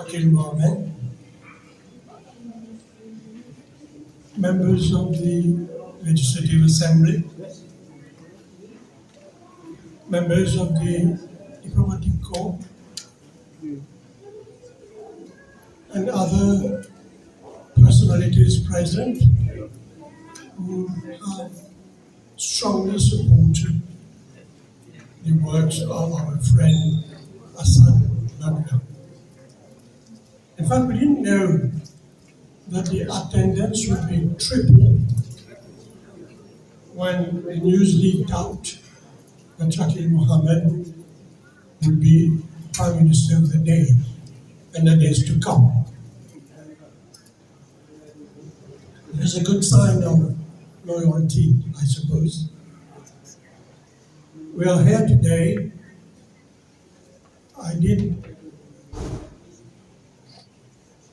Shakil Mohammed, members of the Legislative Assembly, members of the Diplomatic Corps, and other personalities present who have strongly supported the works of our friend Hassan Bagla. In fact, we didn't know that the attendance would be triple when the news leaked out that Shakil Mohammed would be Prime Minister of the day in the days to come. It is a good sign of loyalty, I suppose. We are here today. I did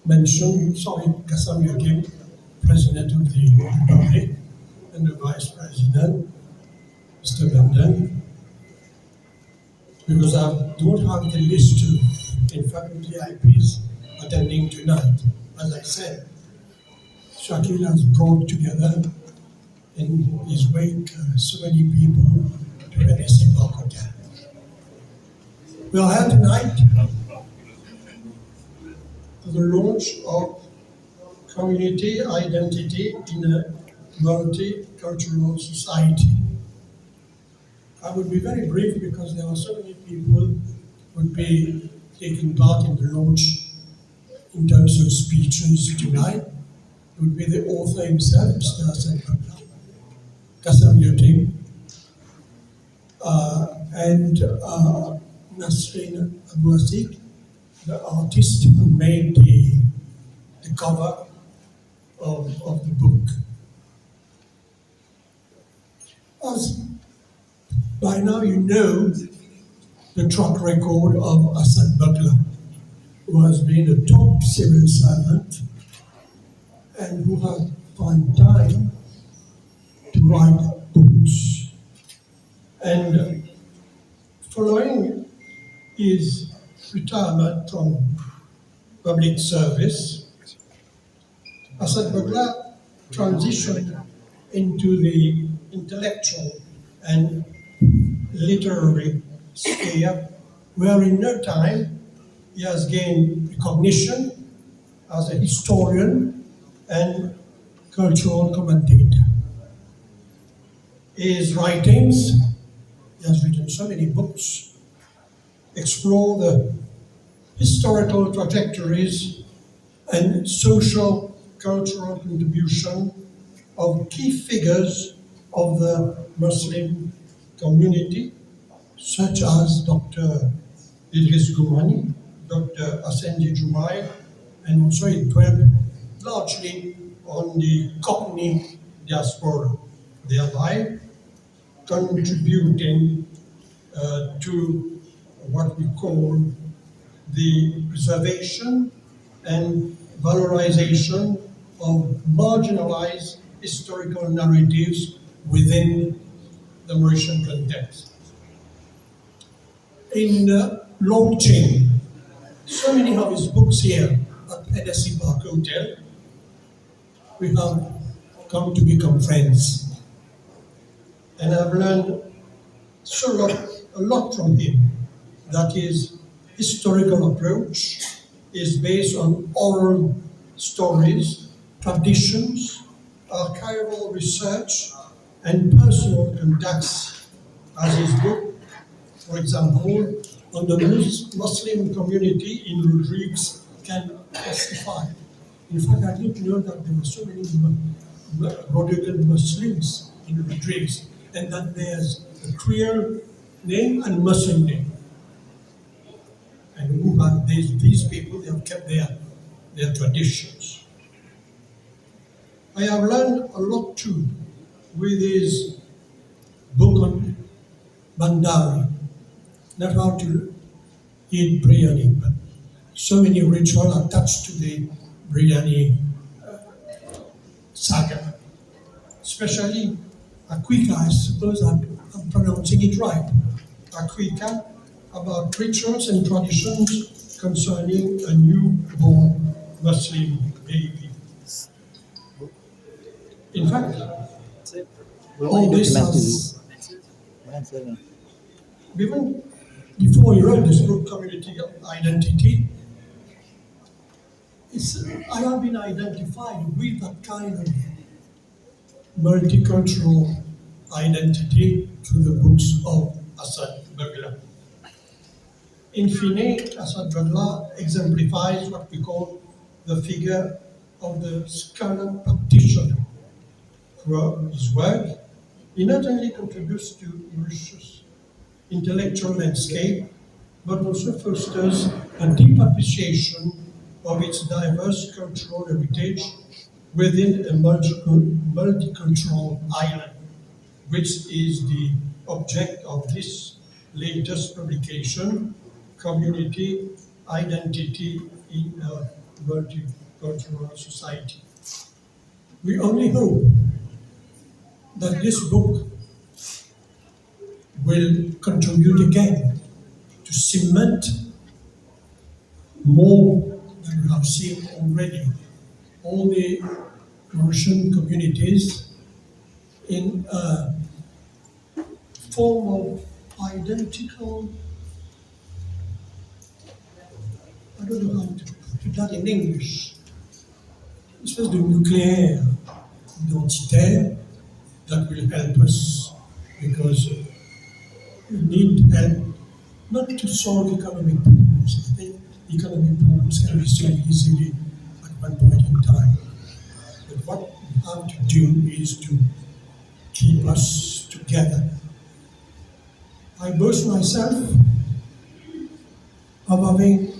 mention, Kassam Yakim, President of the Republic, and the Vice President, Mr. London, because I don't have the list of, in fact, VIPs attending tonight. As I said, Shakil has brought together in his wake so many people to NSC Park Hotel. We are here tonight for the launch of community identity in a multicultural society. I would be very brief because there are so many people who would be taking part in the launch in terms of speeches tonight. It would be the author himself, Mr. Hassan Bagla, Kassam Yakim, and Nasrin Abu-Asik, the artist who made the cover of the book. As by now you know the track record of Hassan Bagla, who has been a top civil servant and who has found time to write books. And following his retirement from public service, Hassan Bagla transitioned into the intellectual and literary sphere, where in no time he has gained recognition as a historian and cultural commentator. His writings, he has written so many books, explore the historical trajectories and social cultural contribution of key figures of the Muslim community, such as Dr. Idris Goumani, Dr. Assendi Jumail, and also it dwelt largely on the Cockney diaspora, thereby contributing to what we call the preservation and valorization of marginalized historical narratives within the Mauritian context. In launching so many of his books here at NSC Park Hotel, we have come to become friends. And I've learned a lot from him. That his historical approach is based on oral stories, traditions, archival research, and personal contacts, as his book, for example, on the Muslim community in Rodrigues can testify. In fact, I didn't know that there were so many Rhododendron Muslims in Rodrigues, and that there's a Creole name and Muslim name. And who have these people, they have kept their traditions. I have learned a lot too with his book on Bandari, not how to eat biryani, but so many rituals attached to the biryani saga, especially Akwika. I suppose I'm pronouncing it right. Akwika, about rituals and traditions concerning a new Muslim baby. In fact, all this has, even before you wrote this book, Community Identity, I have been identified with that kind of multicultural identity through the books of Assad Bagla. In fine, Assad Bagla exemplifies what we call the figure of the scholar practitioner. Throughout his work, he not only contributes to Mauritius' intellectual landscape, but also fosters a deep appreciation of its diverse cultural heritage within a multicultural island, which is the object of this latest publication, Community Identity in a Multicultural Society. We only hope that this book will contribute again to cement more than we have seen already all the Mauritian communities in a form of identical, I don't know how to put that in English, une espèce de nucléaire identitaire that will help us because we need help not to solve economic problems. I think economic problems can be solved easily at one point in time. But what we have to do is to keep us together. I boast myself of having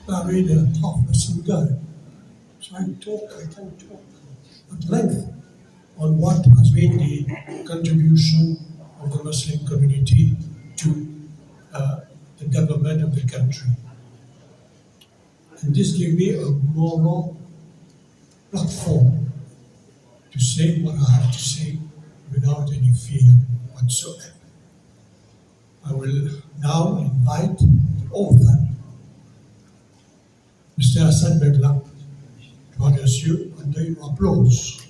married a half-Muslim girl. So I can talk at length on what has been the contribution of the Muslim community to the development of the country. And this gives me a moral platform to say what I have to say without any fear whatsoever. I will now invite the author, Mr. Assad Bagla, to address you under your applause.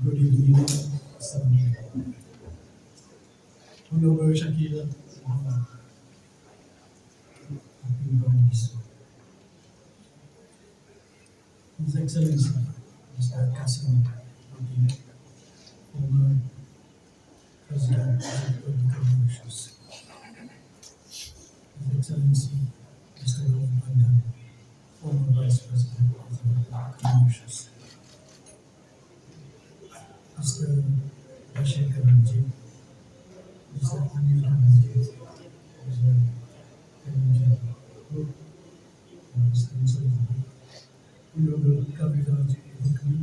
Good evening, Honorable Shakila, His Excellency, Mr. Kasim, former President of the Mauritius, His Excellency, Mr. Rob Bandan, former Vice President of the Mauritius, Mr. Bashir Karanji, Mr. Anil Karanji, Mr. Karanji Group, Mr. Insolid, Honorable Kaviraj Bukmi,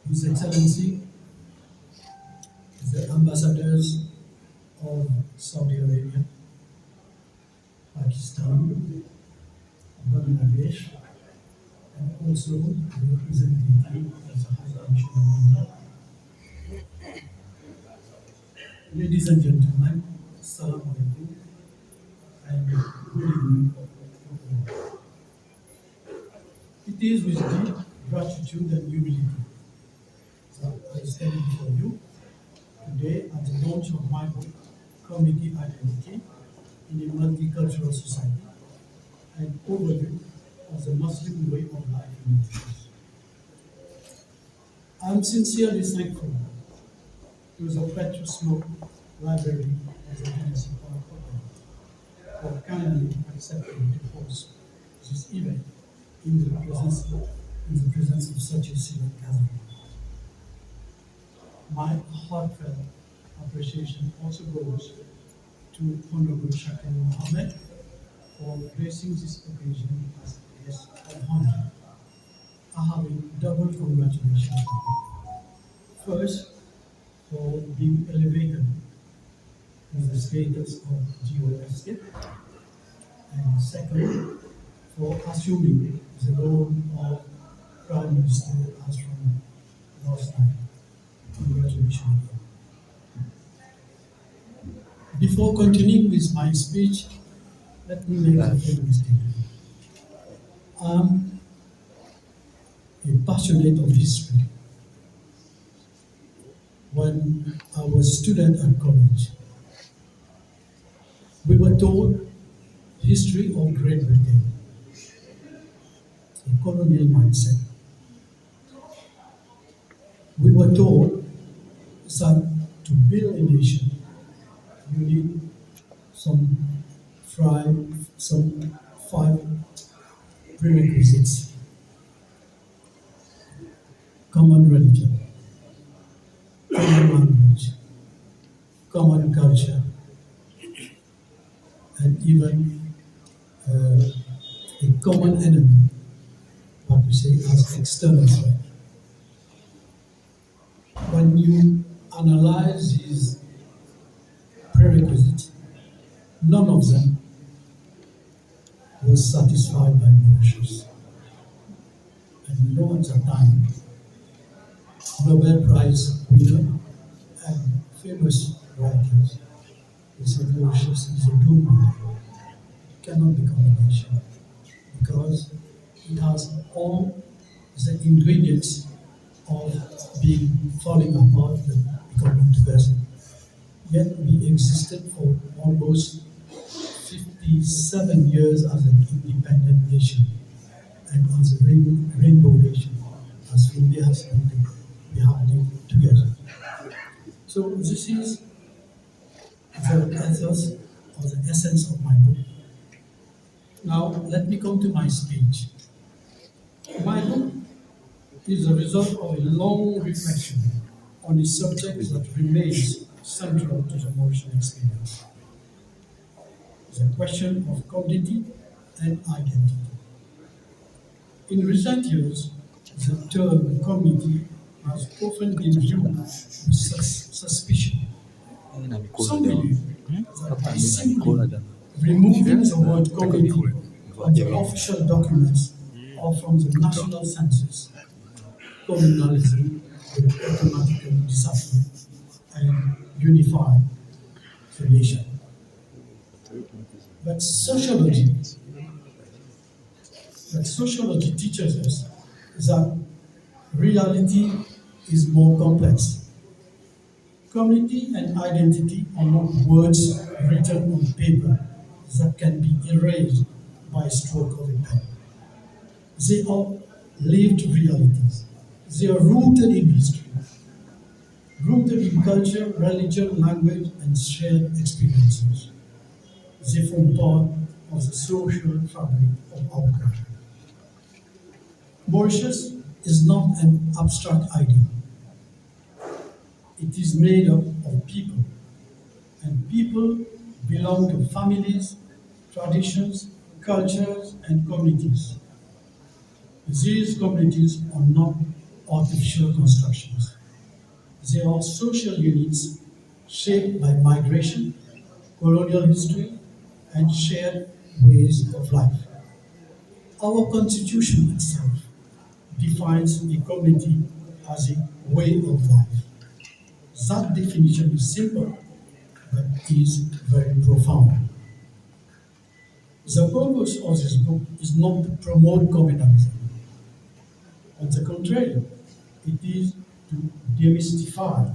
His Excellency, the ambassadors of Saudi Arabia, Pakistan, Bangladesh, and also the representative of the High Commission of India. Ladies and gentlemen, Assalamu alaikum and good evening. It is with deep gratitude and humility that I stand before you today at the launch of my book, Community Identity in a Multicultural Society, an overview of the Muslim way of life in Mauritius. I am sincerely thankful to the Patriot Library of the Tennessee Partager for kindly accepting to host this event in the presence of such a select gathering. My heartfelt appreciation also goes to Honorable Shakir Mohammed for gracing this occasion as a guest of honor. I have a double congratulations to you. First, for being elevated to the status of geoescape, and second, for assuming the role of Prime Minister as from last night. Congratulations. Before continuing with my speech, let me make a few statement. I'm a passionate of history. When I was a student at college, we were taught history of Great Britain, a colonial mindset. We were taught that to build a nation, you need some five prerequisites: common religion, common language, common culture, and even a common enemy, what we say as external threat. When you analyze these prerequisites, none of them was satisfied by Mauritius. And you know, at the time, Nobel Prize winner and famous writers, they said Mauritius is a doomed country. It cannot become a nation because it has all the ingredients of being falling apart and becoming together. Yet we existed for almost 57 years as an independent nation and as a rainbow nation, as India has been, we have lived together. So this is the ethos or the essence of my book. Now let me come to my speech. My book is a result of a long reflection on a subject that remains central to the Mauritian experience: the question of community and identity. In recent years, the term community has often been viewed with suspicion. Some believe that by simply removing the word community from the official documents or from the national census, communalism will automatically disappear and unify the nation. But sociology teaches us that reality is more complex. Community and identity are not words written on paper that can be erased by a stroke of a pen. They are lived realities. They are rooted in history, rooted in culture, religion, language, and shared experiences. They form part of the social fabric of our country. Mauritius is not an abstract idea. It is made up of people, and people belong to families, traditions, cultures, and communities. These communities are not artificial constructions. They are social units shaped by migration, colonial history, and shared ways of life. Our constitution itself defines a community as a way of life. That definition is simple, but is very profound. The purpose of this book is not to promote communalism. On the contrary, it is to demystify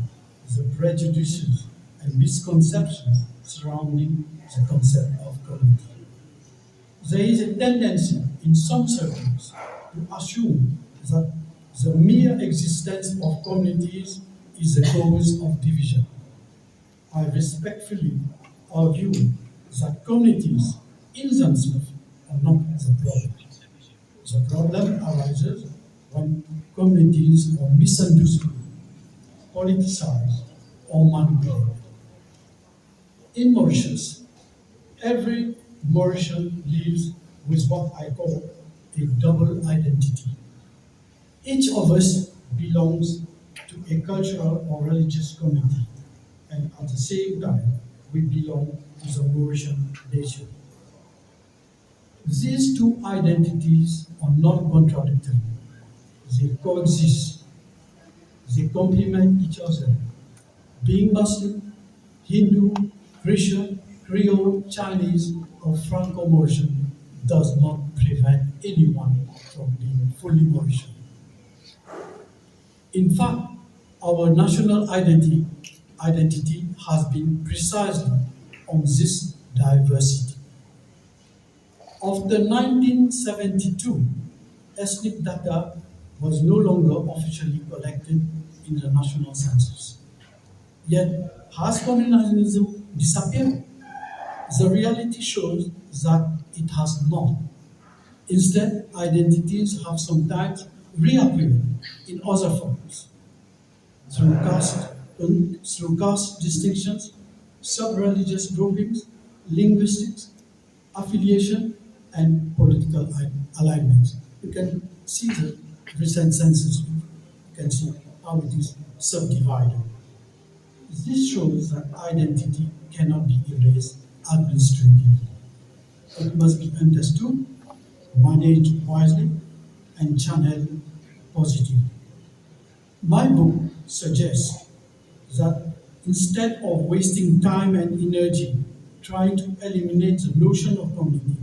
the prejudices and misconceptions surrounding the concept of community. There is a tendency in some circles to assume that the mere existence of communities is the cause of division. I respectfully argue that communities in themselves are not the problem. The problem arises when communities are misunderstood, politicized, or manipulated. In Mauritius, every Mauritian lives with what I call a double identity. Each of us belongs to a cultural or religious community, and at the same time, we belong to the Mauritian nation. These two identities are not contradictory. They coexist. They complement each other. Being Muslim, Hindu, Christian, Creole, Chinese, or Franco-Mauritian does not prevent anyone from being fully Mauritian. In fact, our national identity has been precisely on this diversity. After 1972, ethnic data was no longer officially collected in the national census. Yet, has communalism disappeared? The reality shows that it has not. Instead, identities have sometimes reappeared in other forms through caste distinctions, sub-religious groupings, linguistics, affiliation, and political alignments. You can see the recent census. You can see how it is subdivided. This shows that identity cannot be erased administratively. It must be understood, managed wisely, and channeled positively. My book suggests that instead of wasting time and energy trying to eliminate the notion of community,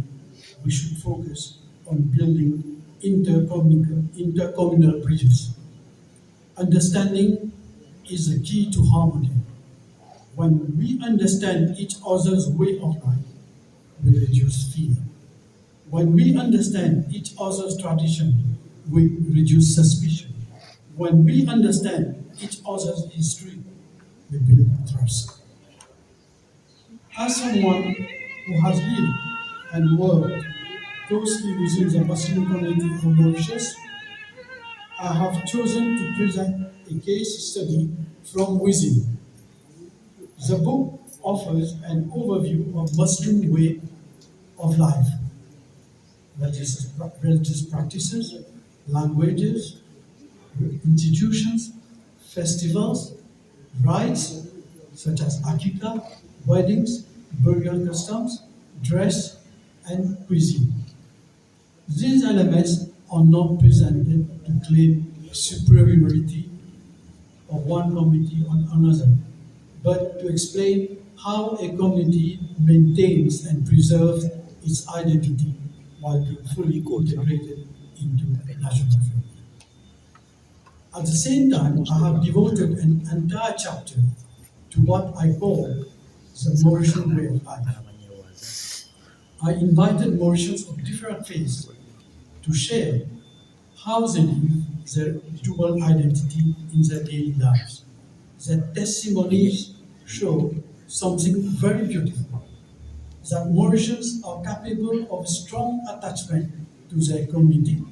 we should focus on building intercommunal bridges. Understanding is the key to harmony. When we understand each other's way of life, we reduce fear. When we understand each other's tradition, we reduce suspicion. When we understand each other's history, we build trust. As someone who has lived and worked closely within the Muslim community of Mauritius, I have chosen to present a case study from within. The book offers an overview of Muslim way of life, religious practices, languages, institutions, festivals, rites such as akika, weddings, burial customs, dress, and cuisine. These elements are not presented to claim superiority of one community on another, but to explain how a community maintains and preserves its identity while being fully integrated into national fabric. At the same time, I have devoted an entire chapter to what I call the Mauritian way of life. I invited Mauritians of different faiths to share how they live their dual identity in their daily lives. Their testimonies show something very beautiful, that Mauritians are capable of strong attachment to their community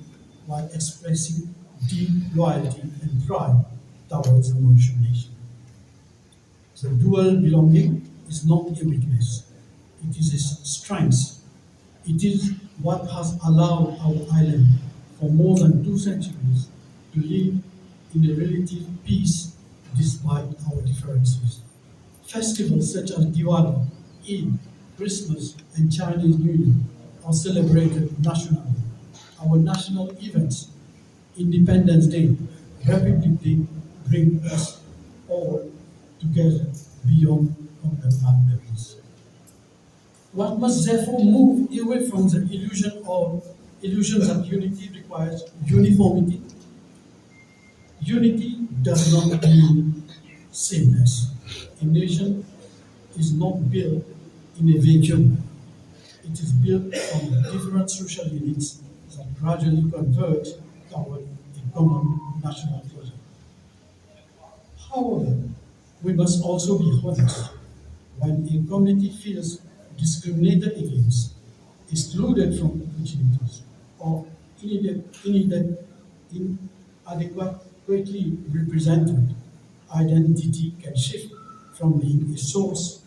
while expressing deep loyalty and pride towards the Mauritian nation. The dual belonging is not a weakness, it is a strength. It is what has allowed our island for more than 2 centuries to live in a relative peace despite our differences. Festivals such as Diwali, Eid, Christmas, and Chinese New Year are celebrated nationally. Our national events, Independence Day, Republic Day, bring us all together beyond communal boundaries. One must therefore move away from the illusion that unity requires uniformity. Unity does not mean sameness. A nation is not built in a vacuum. It is built on different social units that gradually converge toward a common national project. However, we must also be honest. When a community feels discriminated against, excluded from opportunities, or inadequately represented, identity can shift from being a source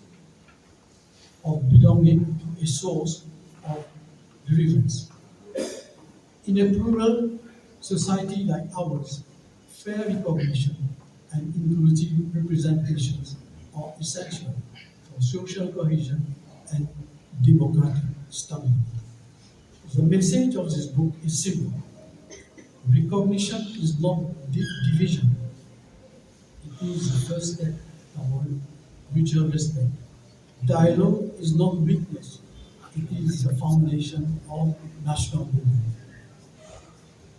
of belonging to a source of grievance. In a plural society like ours, fair recognition and inclusive representations are essential for social cohesion and democratic stability. The message of this book is simple. Recognition is not division. It is the first step toward mutual respect. Dialogue is not weakness. It is the foundation of national building.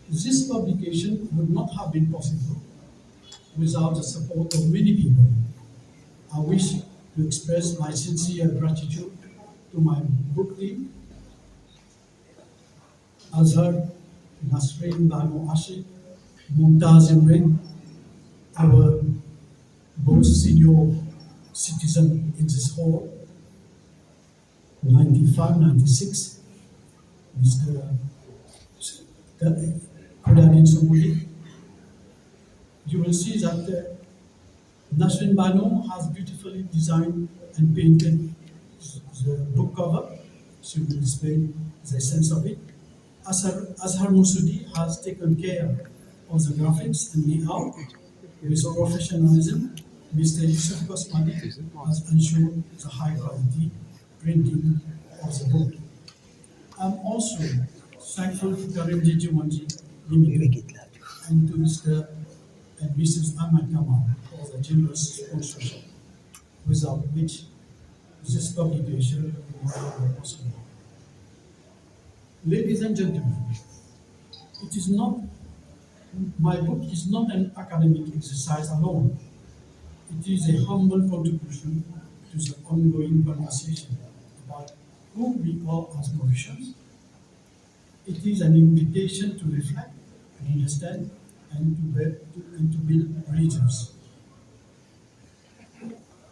This publication would not have been possible without the support of many people. I wish to express my sincere gratitude to my book team, Azhar, Nasrin Banu Ashik, Mumtaz Imran, our both senior citizen in this hall, 95, 96, Mr. Kudanin Sumudi. You will see that Nasrin Banu has beautifully designed and painted the book cover. She will display the essence of it. Azhar Musudi has taken care of the graphics and layout with professionalism. Mr. Yusuf Kosmani has ensured the high quality printing of the book. I'm also thankful to Karim Jijiwanji Limited and to Mr. and Mrs. Ahmad Kamal for the generous sponsorship, without which this publication would not be possible. Ladies and gentlemen, it is not, my book is not an academic exercise alone. It is a humble contribution to the ongoing conversation about who we are as Mauritians. It is an invitation to reflect and understand and to build bridges.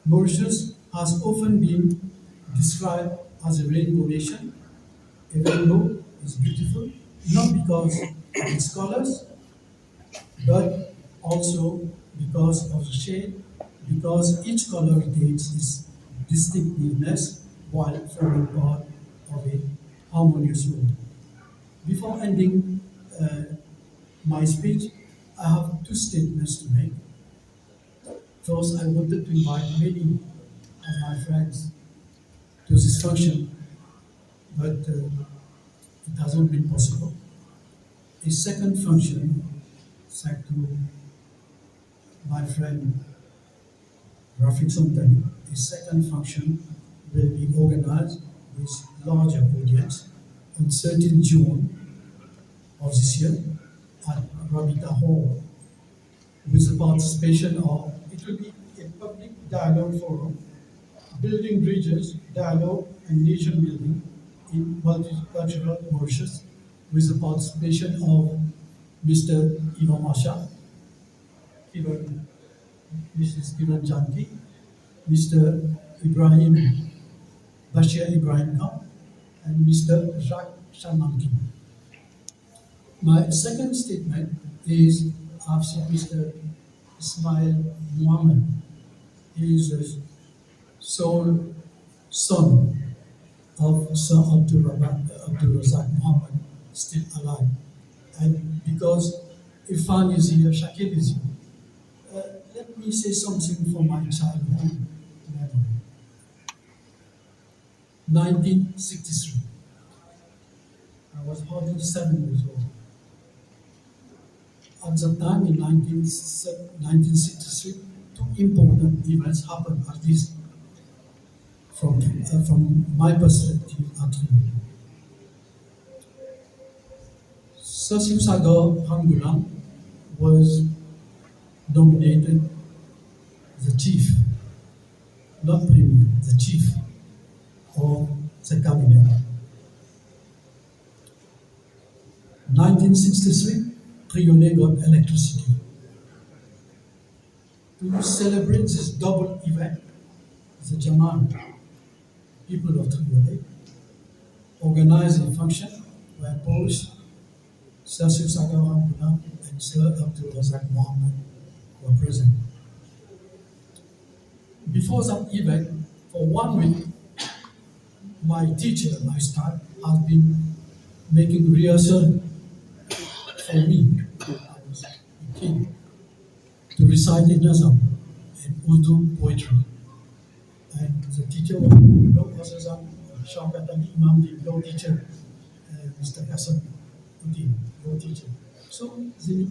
Mauritius has often been described as a rainbow nation. A rainbow is beautiful not because of its colors, but also because of the shade, because each color retains its distinctiveness while forming part of a harmonious whole. Before ending my speech, I have two statements to make. First, I wanted to invite many of my friends to this function, but it hasn't been possible. A second function, thanks to my friend Rafik Sultani, a second function will be organized with larger audience on 13 June of this year at Rabita Hall, with the participation of, it will be a public dialogue forum, building bridges, dialogue and nation building in multicultural Mauritius, with the participation of Mr. Ivan Masha, Mrs. Kiran Janki, Mr. Ibrahim Bashir Ibrahim Khan, and Mr. Jacques Shananki. My second statement is after Mr. Ismail Muhammad. He is the sole son of Sir Abdul Razak Muhammad, still alive. And because Irfan is here, Shakib is here, let me say something from my childhood memory. 1963. I was hardly 7 years old. At the time in 1963, two important events happened, at least from my perspective at least. Sasim Sagar Hangulam was nominated the chief, not premier, the chief of the cabinet. 1963, Triolet got electricity. To celebrate this double event, the Jaman people of Triolet organized a function where both Sir Sagar Hamdullah and Sir Abdul Razak Muhammad were present. Before that event, for 1 week, my teacher, my staff, has been making rehearsal for me. I was a kid to recite in Nazam and Urdu poetry. And the teacher was no other than Shaukat Ali Imam, the law teacher Mr. Hassan Uddin, your teacher. So they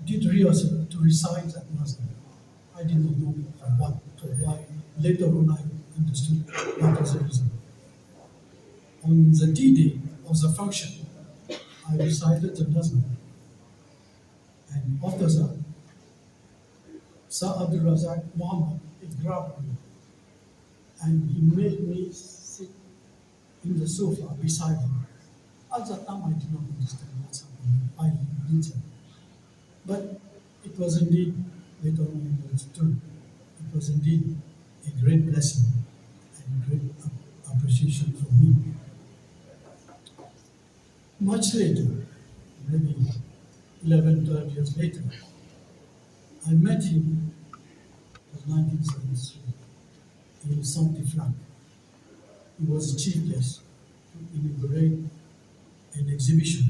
did rehearsal to recite at Muslim. I did not know for what, for why. Later on I understood what was the reason. On the D-Day of the function, I recited the Muslim. And after that, Sir Abdul Razak Muhammad, he grabbed me and he made me sit in the sofa beside him. At that time, I did not understand what's happening. I didn't. But it was indeed, later on I understood, it was indeed a great blessing and great appreciation for me. Much later, maybe 11, 12 years later, I met him, it was 1973, in Saint Flac. He was the chief guest to inaugurate an exhibition.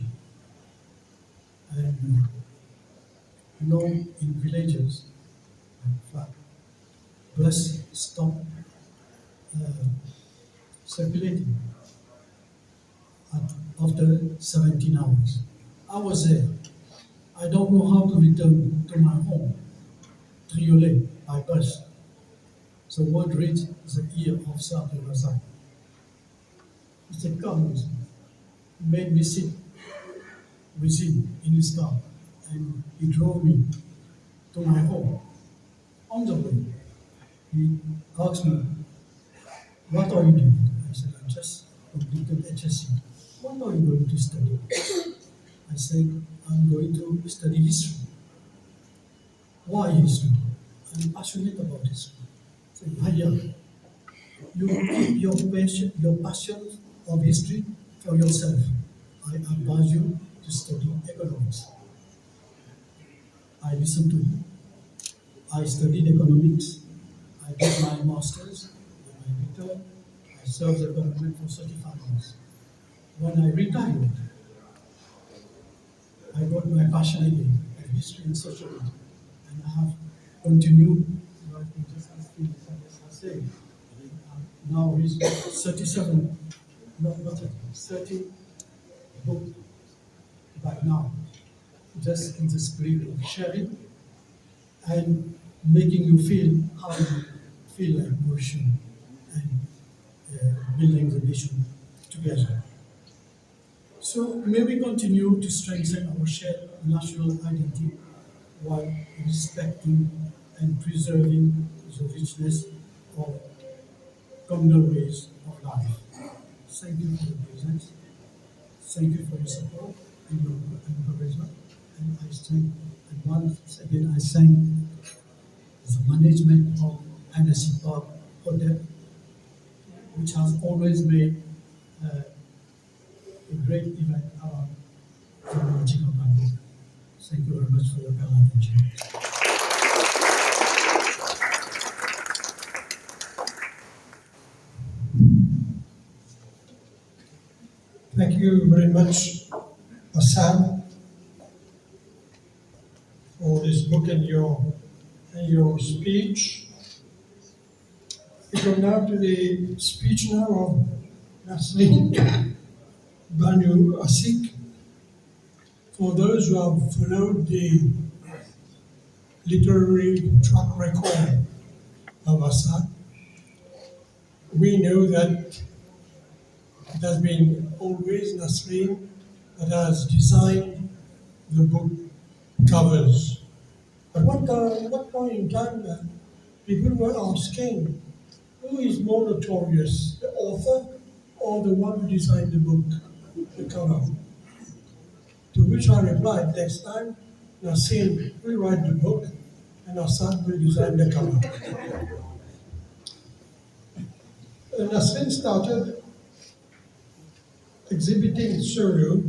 And you know, in villages, like bus stop circulating after 17 hours. I was there. I don't know how to return to my home, Triolet, by bus. So word reached the ear of Sir Abdul Razak. He said, "Come with me." He made me sit with him in his car, and he drove me to my home. On the way, he asked me, "What are you doing?" I said, "I just completed HSC. What are you going to study?" I said, "I'm going to study history." "Why history?" "I'm passionate about history." I said, "Bhaiya, you keep your passion of history for yourself. I advise you to study economics." I listened to him. I studied economics. I did my master's. When I returned, I served the government for 35 years. When I retired, I got my passion again in history and sociology. And I have continued writing just as I say. Now reached 37, not 30 books by now, just in the spirit of sharing and making you feel how you feel like Mauritian and building the nation together. So may we continue to strengthen our shared national identity while respecting and preserving the richness of communal ways of life. Thank you for your presence. Thank you for your support and your encouragement. And I thank, and once again, I thank the management of Hennessy Park Hotel, which has always made a great event around the magical Bamboo. Thank you very much for your kind attention. Thank you very much, Hassan, for this book and your speech. We go now to the speech now of Nasreen Banu Asik. For those who have followed the literary track record of Hassan, we know that it has been always Nasreen that has designed the book covers. At what point in time people were asking, who is more notorious, the author or the one who designed the book, the cover? To which I replied, next time, Nasreen will write the book and Hassan will design the cover. Nasreen started exhibiting solo,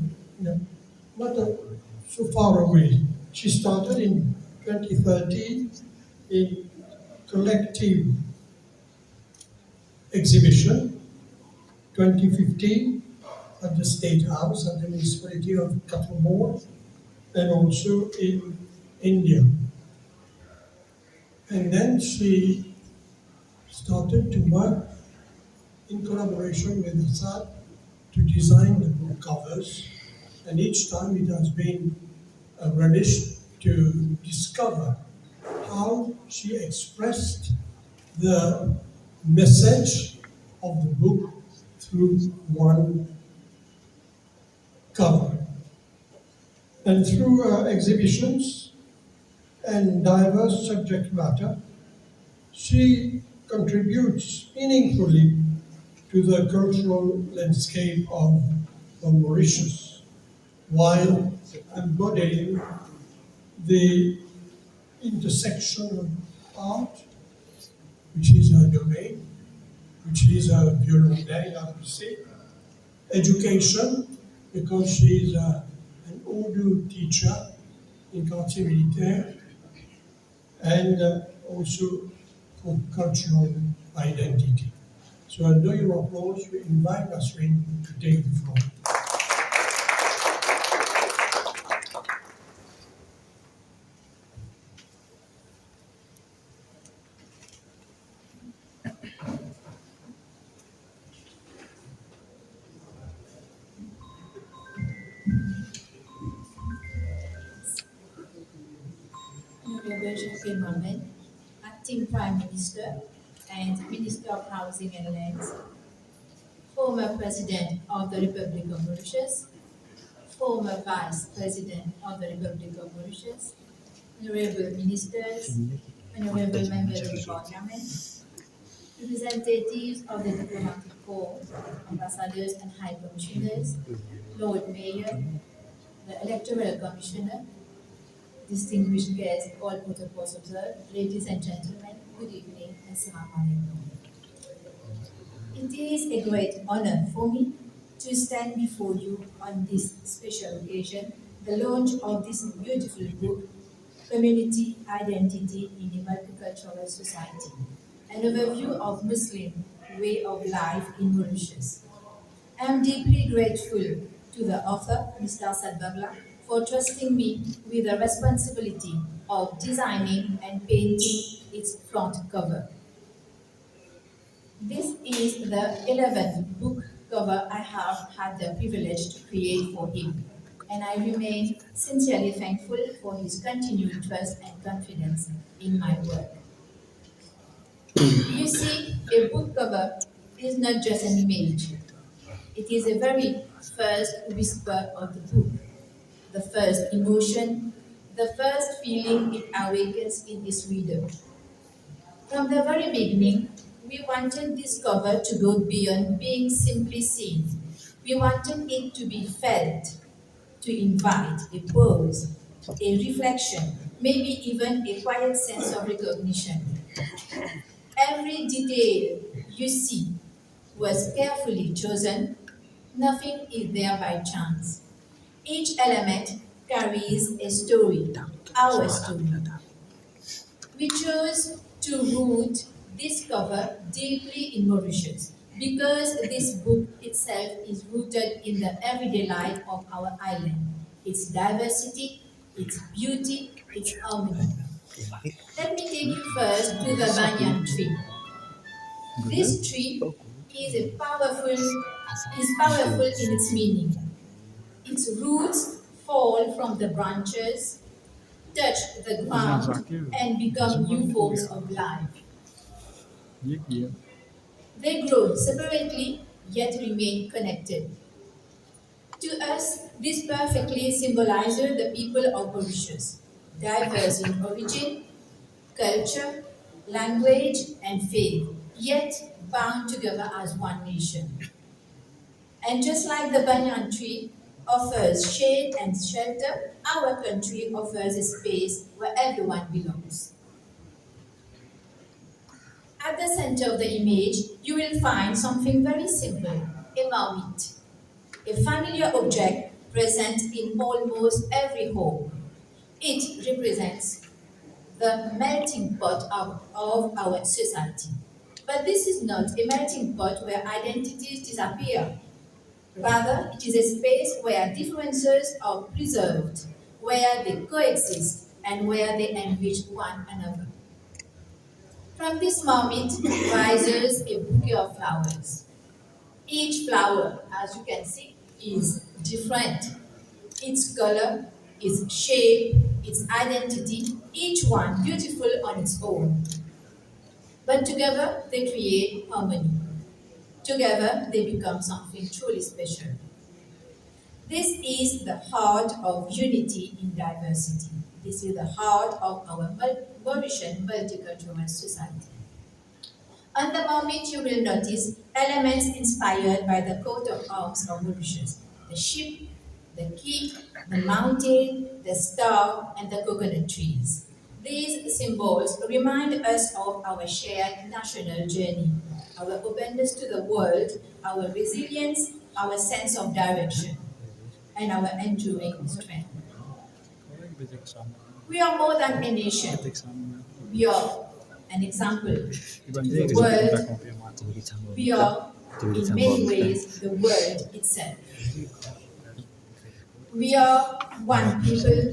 not so far away. She started in 2013 in collective exhibition, 2015 at the State House at the Municipality of Katmandú, and also in India. And then she started to work in collaboration with Assad to design the book covers, and each time it has been a relish to discover how she expressed the message of the book through one cover. And through exhibitions and diverse subject matter, she contributes meaningfully to the cultural landscape of Mauritius, while embodying the intersection of art, which is her domain, which is her violonelle, I would say, education, because she is an Urdu teacher in quartier militaire, and also for cultural identity. So under your applause, we invite Nasrin to take the floor. Honorable Shafin Mohammed, Acting Prime Minister and Minister of Housing and Lands, former President of the Republic of Mauritius, former Vice President of the Republic of Mauritius, Honorable Ministers, Honorable Members of the Parliament, representatives of the Diplomatic Corps, Ambassadors and High Commissioners, Lord Mayor, the Electoral Commissioner, distinguished guests, all protocols observed, ladies and gentlemen, good evening, Assalamu alaikum. It is a great honor for me to stand before you on this special occasion, the launch of this beautiful book, Community Identity in a Multicultural Society, an overview of Muslim way of life in Mauritius. I am deeply grateful to the author, Mr. Sadbagla, for trusting me with the responsibility of designing and painting its front cover. This is the 11th book cover I have had the privilege to create for him, and I remain sincerely thankful for his continued trust and confidence in my work. You see, a book cover is not just an image. It is the very first whisper of the book, the first emotion, the first feeling it awakens in its reader. From the very beginning, we wanted this cover to go beyond being simply seen. We wanted it to be felt, to invite a pause, a reflection, maybe even a quiet sense of recognition. Every detail you see was carefully chosen. Nothing is there by chance. Each element carries a story, our story. We chose to root this cover deeply in Mauritius because this book itself is rooted in the everyday life of our island, its diversity, its beauty, its harmony. Let me take you first to the banyan tree. This tree is powerful in its meaning. Its roots fall from the branches, touch the ground, and become new forms of life. They grow separately yet remain connected. To us, this perfectly symbolizes the people of Mauritius, diverse in origin, culture, language, and faith, yet bound together as one nation. And just like the banyan tree offers shade and shelter, our country offers a space where everyone belongs. At the center of the image, you will find something very simple, a marmite, a familiar object present in almost every home. It represents the melting pot of our society. But this is not a melting pot where identities disappear. Rather, it is a space where differences are preserved, where they coexist, and where they enrich one another. From this moment rises a bouquet of flowers. Each flower, as you can see, is different. Its color, its shape, its identity, each one beautiful on its own. But together they create harmony. Together they become something truly special. This is the heart of unity in diversity. This is the heart of our Mauritian multicultural society. On the moment you will notice elements inspired by the coat of arms of Mauritius, the ship, the key, the mountain, the star, and the coconut trees. These symbols remind us of our shared national journey, our openness to the world, our resilience, our sense of direction, and our enduring strength. We are more than a nation. We are an example to the world. We are, in many ways, the world itself. We are one people.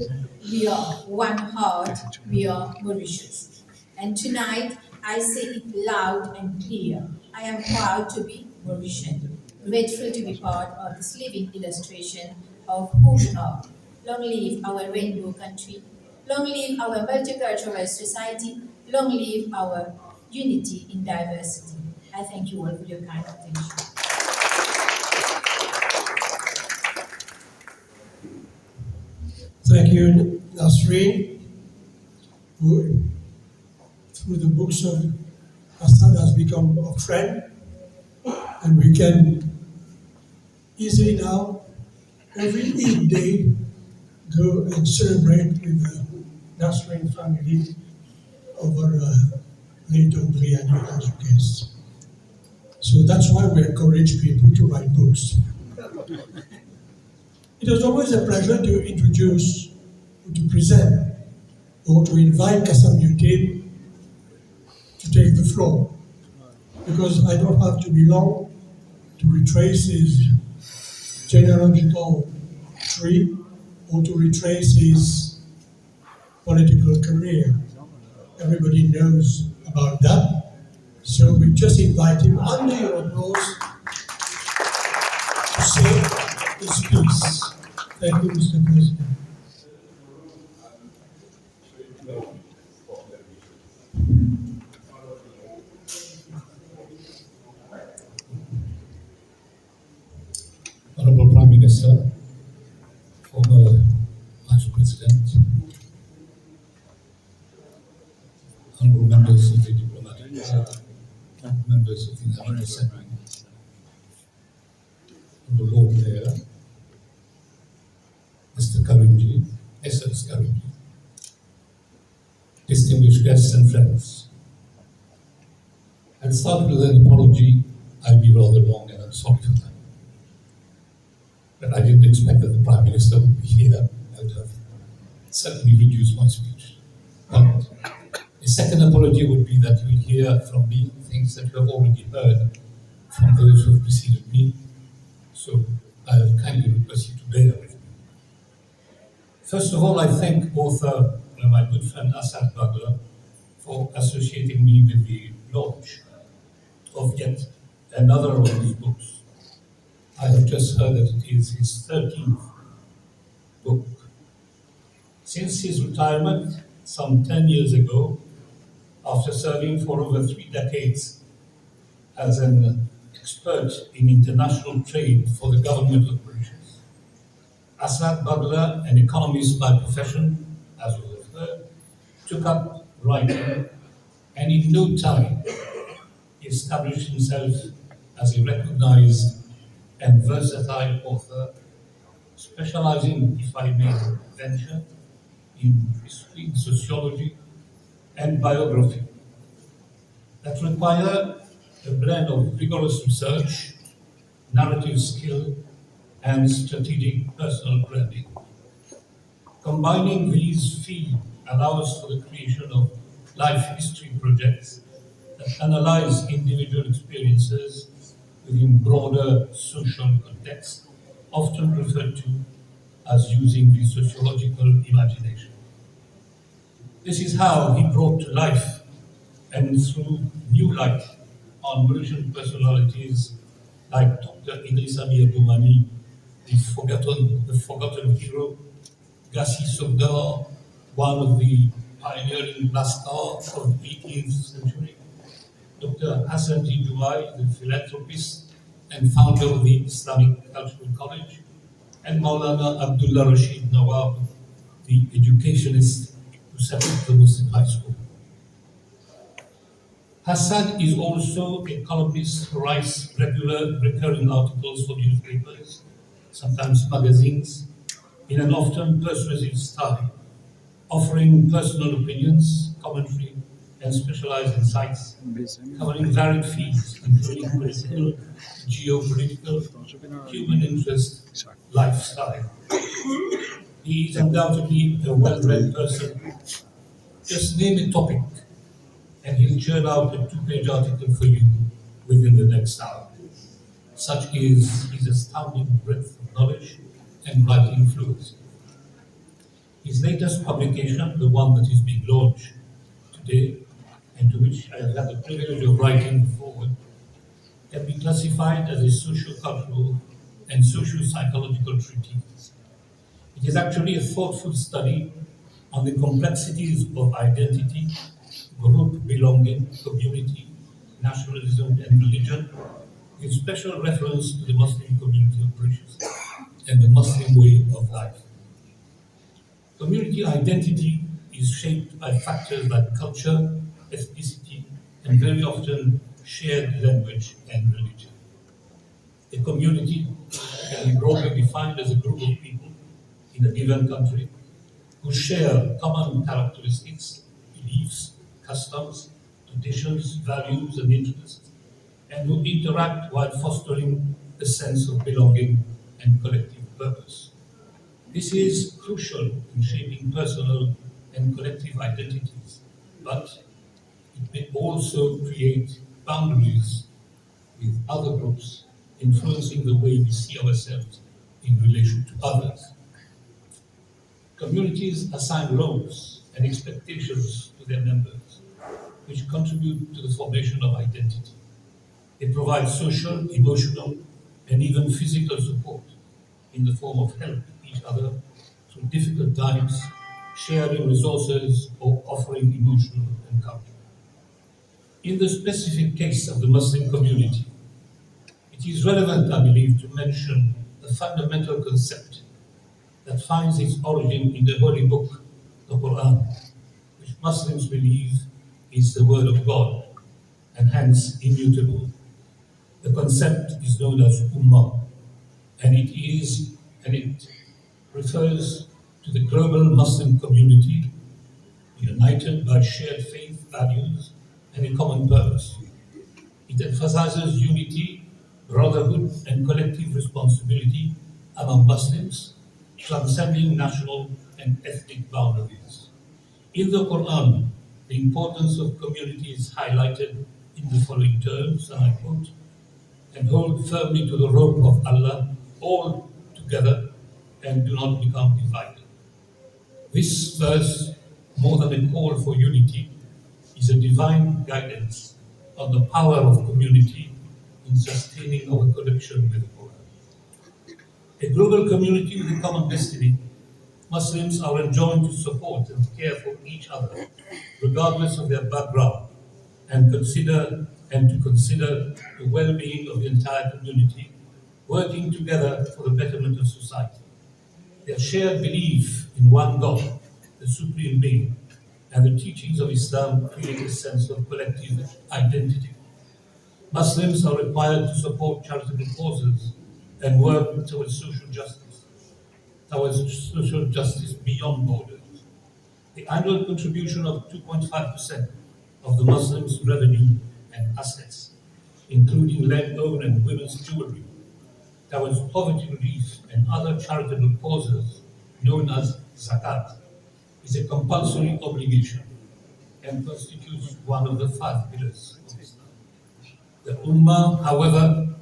We are one heart. We are Mauritius. And tonight, I say it loud and clear. I am proud to be Mauritian, grateful to be part of this living illustration of who we are. Long live our rainbow country. Long live our multicultural society. Long live our unity in diversity. I thank you all for your kind attention. Thank you, Nasreen, who, through the books of Hassan, has become a friend, and we can easily now, every Eid day, go and celebrate with the Nasreen family over Late Briani as a guest. So that's why we encourage people to write books. It is always a pleasure to introduce, to present, or to invite Kassam Yutin to take the floor, because I don't have to be long to retrace his genealogical tree or to retrace his political career. Everybody knows about that, so we just invite him under your applause to say his piece. Thank you, Mr. President. Honorable Prime Minister, former Vice President, honorable members of the diplomatic corps, members of the National Assembly, the Lord Mayor, Mr. Karimji, SS Karimji, distinguished guests and friends. I'll start with an apology. I'll be rather long and I'm sorry for that. But I didn't expect that the Prime Minister would be here. I would have certainly reduced my speech. But the second apology would be that you will hear from me things that you have already heard from those who have preceded me. So I'll kindly request you to bear with me. First of all, I thank author, my good friend Asad Bagla, for associating me with the launch of yet another of his books. I have just heard that it is his 13th book. Since his retirement some 10 years ago, after serving for over 3 decades as an expert in international trade for the government of Mauritius, Asad Bagla, an economist by profession, as we have heard, took up writing and in no time established himself as a recognized and versatile author, specializing, if I may venture, in history, sociology, and biography that require a blend of rigorous research, narrative skill, and strategic personal branding. Combining these fields allows for the creation of life history projects that analyze individual experiences within broader social context, often referred to as using the sociological imagination. This is how he brought to life and threw new light on Mauritian personalities like Dr. Idriss Abdoumani, the forgotten hero, Gassi Sogdor, one of the pioneering blasters of the 18th century, Dr. Hassan G. Dumai, the philanthropist and founder of the Islamic Cultural College, and Maulana Abdullah Rashid Nawab, the educationist who set up the Muslim high school. Hassan is also a columnist who writes regular recurring articles for newspapers, sometimes magazines, in an often persuasive style, offering personal opinions, commentary, and specialized insights, covering varied fields, including political, geopolitical, human interest, lifestyle. He is undoubtedly a well-read person. Just name a topic, and he'll churn out a 2-page article for you within the next hour. Such is his astounding breadth of knowledge and writing fluency. His latest publication, the one that is being launched today, and to which I have had the privilege of writing the foreword, can be classified as a socio-cultural and socio-psychological treatise. It is actually a thoughtful study on the complexities of identity, group belonging, community, nationalism, and religion, with special reference to the Muslim community of Mauritius and the Muslim way of life. Community identity is shaped by factors like culture, ethnicity, and very often shared language and religion. A community can be broadly defined as a group of people in a given country who share common characteristics, beliefs, customs, traditions, values, and interests, and who interact while fostering a sense of belonging and collective purpose. This is crucial in shaping personal and collective identities, but it may also create boundaries with other groups, influencing the way we see ourselves in relation to others. Communities assign roles and expectations to their members, which contribute to the formation of identity. They provide social, emotional, and even physical support in the form of help each other through difficult times, sharing resources, or offering emotional encouragement. In the specific case of the Muslim community, it is relevant, I believe, to mention a fundamental concept that finds its origin in the Holy Book, the Quran, which Muslims believe is the Word of God and hence immutable. The concept is known as Ummah, and it refers to the global Muslim community united by shared faith, values, and a common purpose. It emphasizes unity, brotherhood, and collective responsibility among Muslims, transcending national and ethnic boundaries. In the Quran, the importance of community is highlighted in the following terms, and I quote, "And hold firmly to the rope of Allah, all together, and do not become divided." This verse, more than a call for unity, is a divine guidance on the power of community in sustaining our connection with God. A global community with a common destiny, Muslims are enjoined to support and care for each other, regardless of their background, and to consider the well-being of the entire community, working together for the betterment of society. Their shared belief in one God, the Supreme Being, and the teachings of Islam create a sense of collective identity. Muslims are required to support charitable causes and work towards social justice beyond borders. The annual contribution of 2.5% of the Muslims' revenue and assets, including land owned and women's jewelry, towards poverty relief and other charitable causes known as zakat, is a compulsory obligation and constitutes one of the 5 pillars of Islam. The Ummah, however,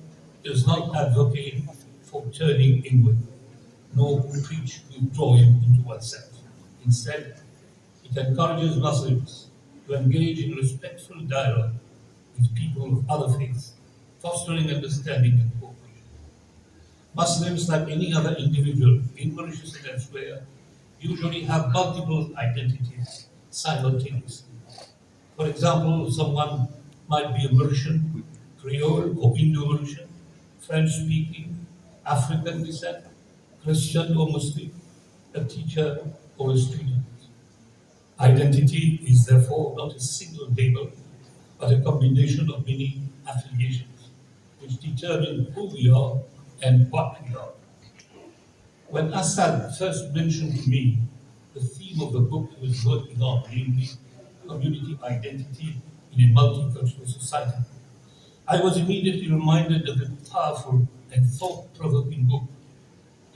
does not advocate for turning inward, nor preach withdrawing into oneself. Instead, it encourages Muslims to engage in respectful dialogue with people of other faiths, fostering understanding and cooperation. Muslims, like any other individual in Mauritius and elsewhere, usually have multiple identities simultaneously. For example, someone might be a Mauritian, Creole or Indo-Mauritian, French-speaking, African descent, Christian or Muslim, a teacher or a student. Identity is therefore not a single label, but a combination of many affiliations, which determine who we are and what we are. When Assad first mentioned to me the theme of the book he was working on, namely community identity in a multicultural society, I was immediately reminded of the powerful and thought-provoking book,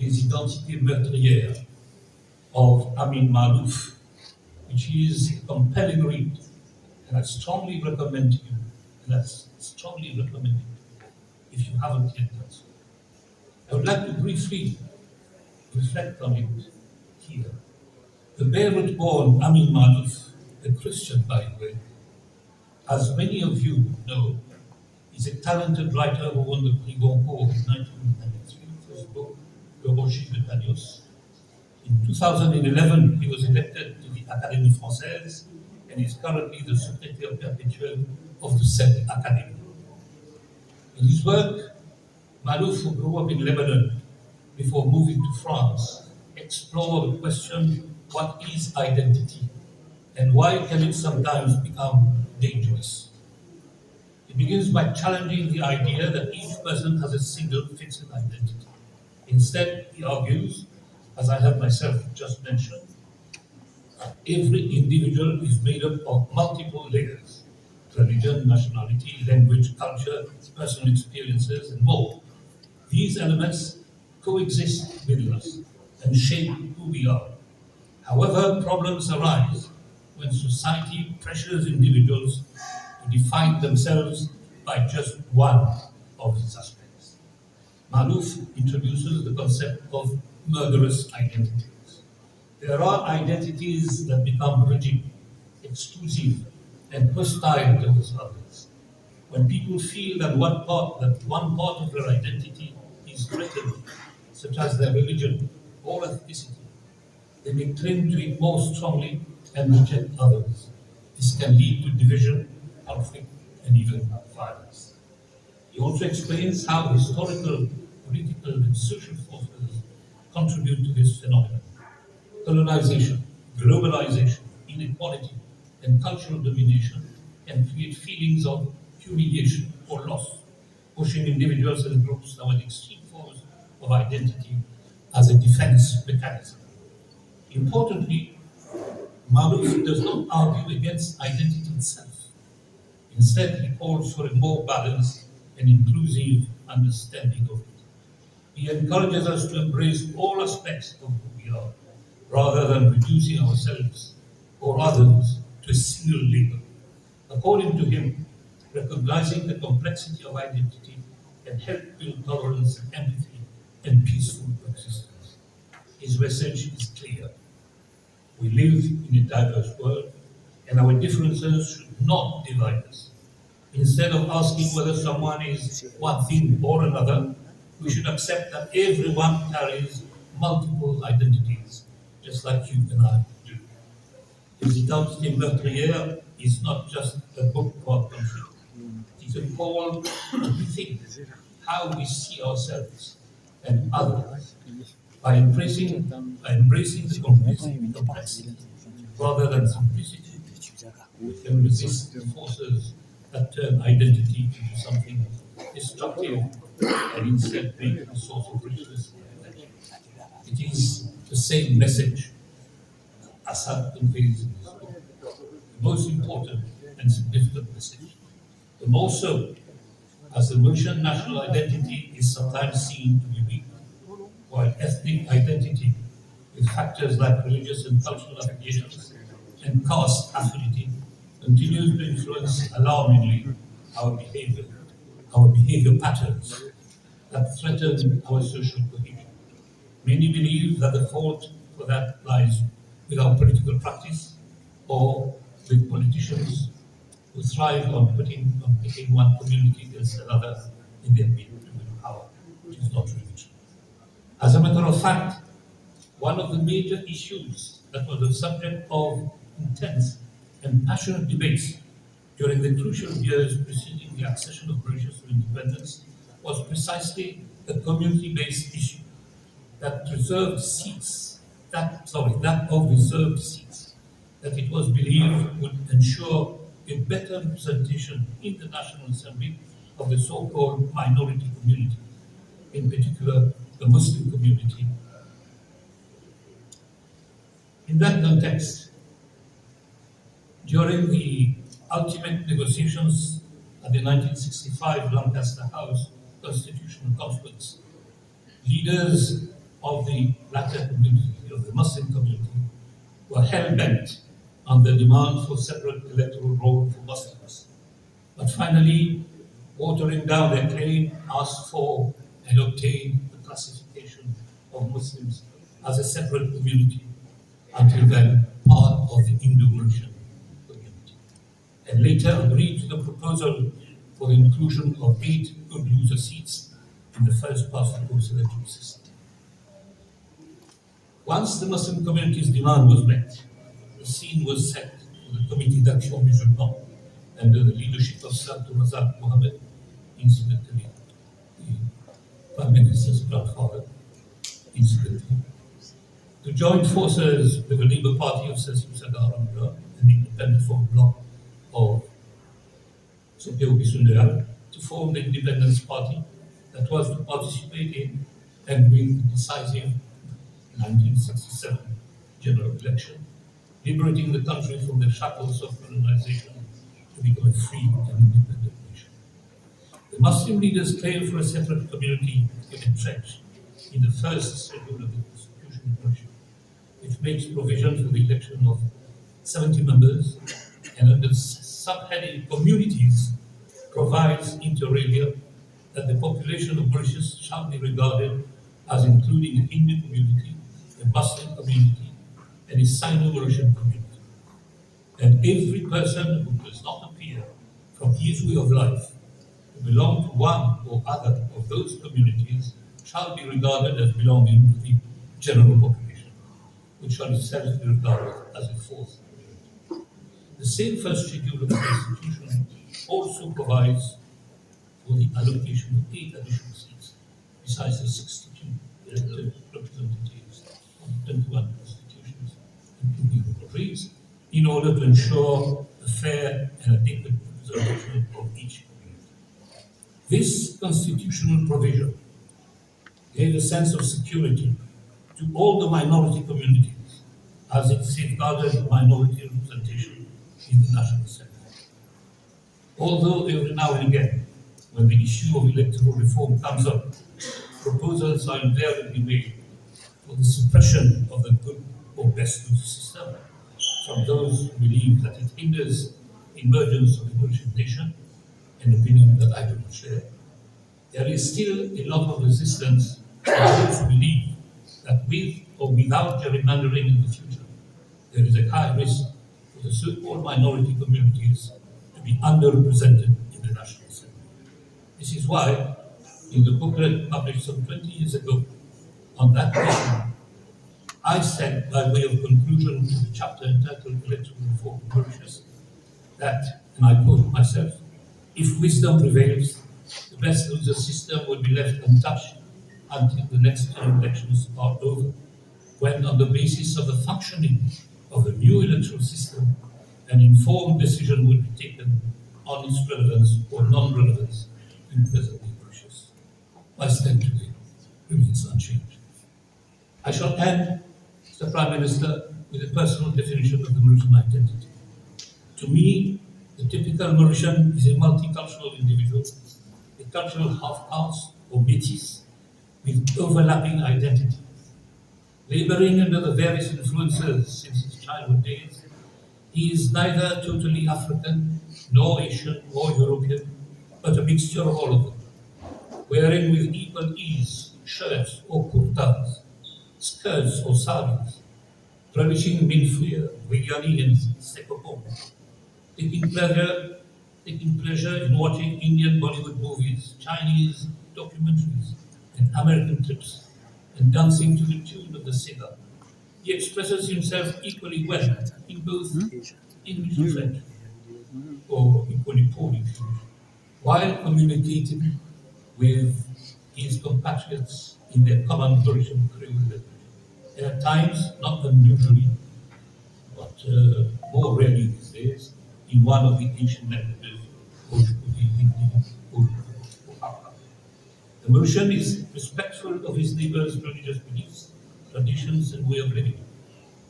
Les Identités Meurtrières, of Amin Maalouf, which is a compelling read, and I strongly recommend to you, and I strongly recommend it if you haven't yet done so. I would like to briefly reflect on it here. The Beirut-born Amin Maalouf, a Christian by the way, as many of you know, is a talented writer who won the Prix Goncourt in 1993 for his book, Le Rocher de Tanios. In 2011, he was elected to the Académie Française and is currently the secrétaire perpétuel of the said academy. In his work, Maalouf, who grew up in Lebanon before moving to France, explored the question, what is identity and why can it sometimes become dangerous? He begins by challenging the idea that each person has a single fixed identity. Instead, he argues, as I have myself just mentioned, every individual is made up of multiple layers: religion, nationality, language, culture, personal experiences, and more. These elements coexist within us and shape who we are. However, problems arise when society pressures individuals to define themselves by just one of these aspects. Maalouf introduces the concept of murderous identities. There are identities that become rigid, exclusive, and hostile towards others. When people feel that one part of their identity is threatened, such as their religion or ethnicity, they may cling to it more strongly and reject others. This can lead to division, conflict, and even violence. He also explains how historical, political, and social forces contribute to this phenomenon. Colonization, globalization, inequality, and cultural domination can create feelings of humiliation or loss, pushing individuals and groups toward extreme forms of identity as a defense mechanism. Importantly, Maalouf does not argue against identity itself. Instead, he calls for a more balanced and inclusive understanding of it. He encourages us to embrace all aspects of who we are, rather than reducing ourselves or others to a single label. According to him, recognizing the complexity of identity can help build tolerance, empathy, and peaceful coexistence. His message is clear. We live in a diverse world, and our differences should not divide us. Instead of asking whether someone is one thing or another, we should accept that everyone carries multiple identities, just like you and I do. Les Identités Meurtrières is not just a book about conflict. It is a call to rethink how we see ourselves and others by embracing the complexity rather than simplicity. We can resist the forces that turn identity into something destructive and instead make a source of richness and connection. It is the same message Assad conveys in his book, the most important and significant message. The more so, as the Mauritian national identity is sometimes seen to be weak, while ethnic identity, with factors like religious and cultural affiliations and caste affinity, continues to influence alarmingly our behavior patterns that threaten our social cohesion. Many believe that the fault for that lies with our political practice or with politicians who thrive on pitting one community against another in their bid to win power, which is not really true. As a matter of fact, one of the major issues that was the subject of intense and passionate debates during the crucial years preceding the accession of Mauritius to independence was precisely a community-based issue that that of reserved seats, that it was believed would ensure a better representation in the National Assembly of the so-called minority community, in particular the Muslim community. In that context, during the ultimate negotiations at the 1965 Lancaster House Constitutional Conference, leaders of the latter community, of the Muslim community, were hell-bent on the demand for separate electoral roll for Muslims, but finally, watering down their claim, asked for and obtained the classification of Muslims as a separate community, until then part of the Indo-Mauritian community, and later agreed to the proposal for the inclusion of 8 good loser seats in the first past the post electoral system. Once the Muslim community's demand was met, the scene was set for the Comité d'Action Musulman under the leadership of Sir Razak Mohammed, incidentally the Prime Minister's grandfather, incidentally, to join forces with the Labour Party of Sir Sadar Amra and the Independent Folk Bloc of Sir Bisundar to form the Independence Party that was to participate in and win the decisive 1967 general election, liberating the country from the shackles of colonization to become a free and independent nation. The Muslim leaders claimed for a separate community entrenched in the first schedule of the Constitution of Mauritius, which makes provision for the election of 70 members, and under subheading communities provides inter alia that the population of Mauritius shall be regarded as including a Hindu community, a Muslim community, and a Sino-Mauritian community. And every person who does not appear from his way of life to belong to one or other of those communities shall be regarded as belonging to the general population, which shall itself be regarded as a fourth community. The same first schedule of the Constitution also provides for the allocation of 8 additional seats, besides the 62 elected representatives of the 21 constitutions, including the province, in order to ensure a fair and adequate representation of each community. This constitutional provision gave a sense of security to all the minority communities as it safeguarded minority representation in the National Assembly. Although every now and again, when the issue of electoral reform comes up, proposals are invariably made for the suppression of the good or best loser system from those who believe that it hinders the emergence of the Mauritian nation, an opinion that I do not share. There is still a lot of resistance from those who believe that with or without gerrymandering in the future, there is a high risk for the so-called minority communities to be underrepresented in the National Assembly. This is why, in the booklet published some 20 years ago on that question, I said, by way of conclusion to the chapter entitled Electoral Reform in Mauritius, that, and I quote myself, if wisdom prevails, the best loser system will be left untouched until the next elections are over, when, on the basis of the functioning of the new electoral system, an informed decision will be taken on its relevance or non-relevance in present-day Mauritius. My stand today remains unchanged. I shall end, Mr. Prime Minister, with a personal definition of the Mauritian identity. To me, the typical Mauritian is a multicultural individual, a cultural half-caste or métis with overlapping identity. Laboring under the various influences since his childhood days, he is neither totally African, nor Asian, or European, but a mixture of all of them, wearing with equal ease shirts or kurtas, skirts or saris, relishing minfuya, biryani and sekopong, taking pleasure in watching Indian Bollywood movies, Chinese documentaries, and American clips, and dancing to the tune of the singer. He expresses himself equally well in both English and French, or equally poorly, while communicating with his compatriots in their common Mauritian Creole language. And at times, not unusually, but more rarely these days, in one of the ancient languages, the Mauritian is respectful of his neighbors' religious beliefs, traditions, and way of living.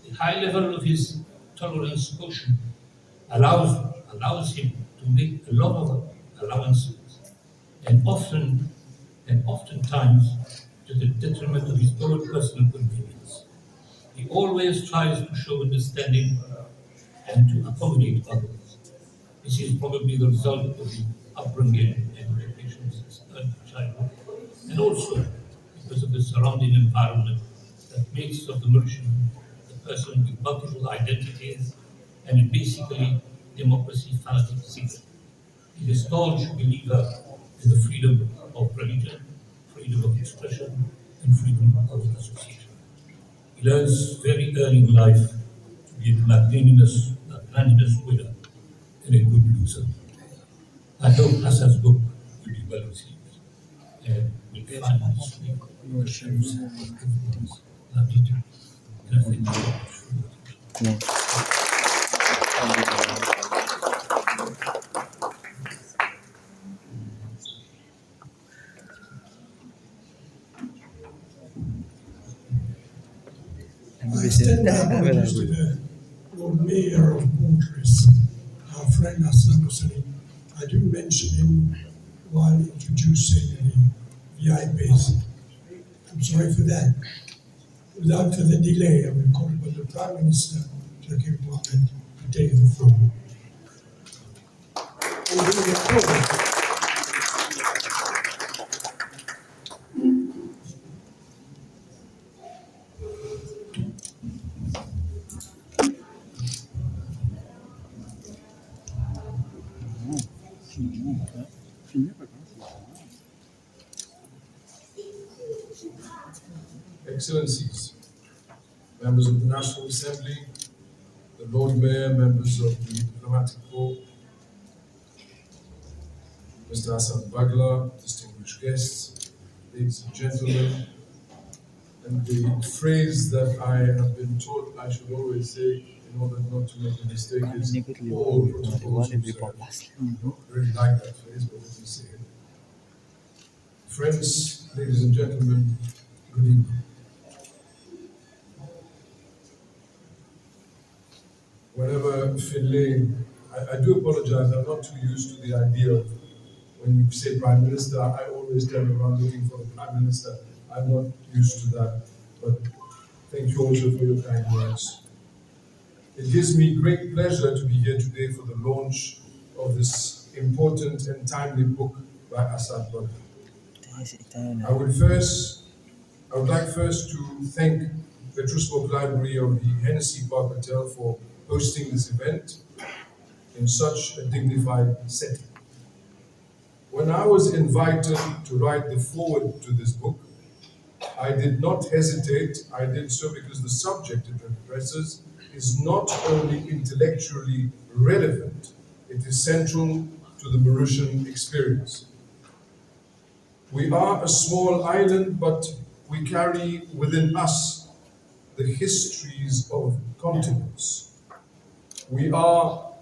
The high level of his tolerance quotient allows him to make a lot of allowances, and oftentimes to the detriment of his own personal convenience. He always tries to show understanding and to accommodate others. This is probably the result of the upbringing and education since early childhood, and also because of the surrounding environment that makes of the Mauritian a person with multiple identities and a basically democracy fanatic seeker. He is a staunch believer in the freedom of religion, freedom of expression, and freedom of association. He learns very early in life to be a magnanimous winner and a good loser. I hope Hassan's book will be well received and will find its way in the shows of everyone's latitude. And I thank you very much for your attention. I extend my apologies to the Lord Mayor of Mauritius, our friend Hassan Hussein. I didn't mention him while introducing the VIPs. I'm sorry for that. Without further delay, I will call upon the Prime Minister, Turkey Mohammed, to take the floor. Excellencies, members of the National Assembly, the Lord Mayor, members of the Diplomatic Corps, Mr. Hassan Bagla, distinguished guests, ladies and gentlemen, and the phrase that I have been taught I should always say in order not to make a mistake is all protocols observed. I don't really like that phrase, but let me say it. Friends, ladies and gentlemen, good evening. Whenever Finlay, I do apologize, I'm not too used to the idea of when you say Prime Minister, I always turn around looking for the Prime Minister. I'm not used to that, but thank you also for your kind words. It gives me great pleasure to be here today for the launch of this important and timely book by Assad Bagla. I would like first to thank the Petrusburg Library of the Hennessy Park Hotel for hosting this event in such a dignified setting. When I was invited to write the foreword to this book, I did not hesitate. I did so because the subject it addresses is not only intellectually relevant, it is central to the Mauritian experience. We are a small island, but we carry within us the histories of continents. We are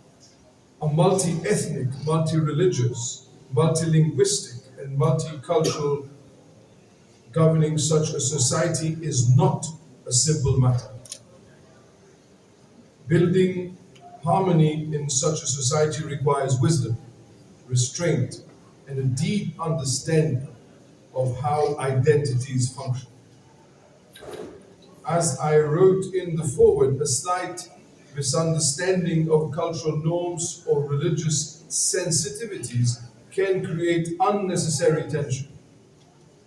a multi-ethnic, multi-religious, multilinguistic, and multicultural. Governing such a society is not a simple matter. Building harmony in such a society requires wisdom, restraint, and a deep understanding of how identities function. As I wrote in the foreword, a slight misunderstanding of cultural norms or religious sensitivities can create unnecessary tension.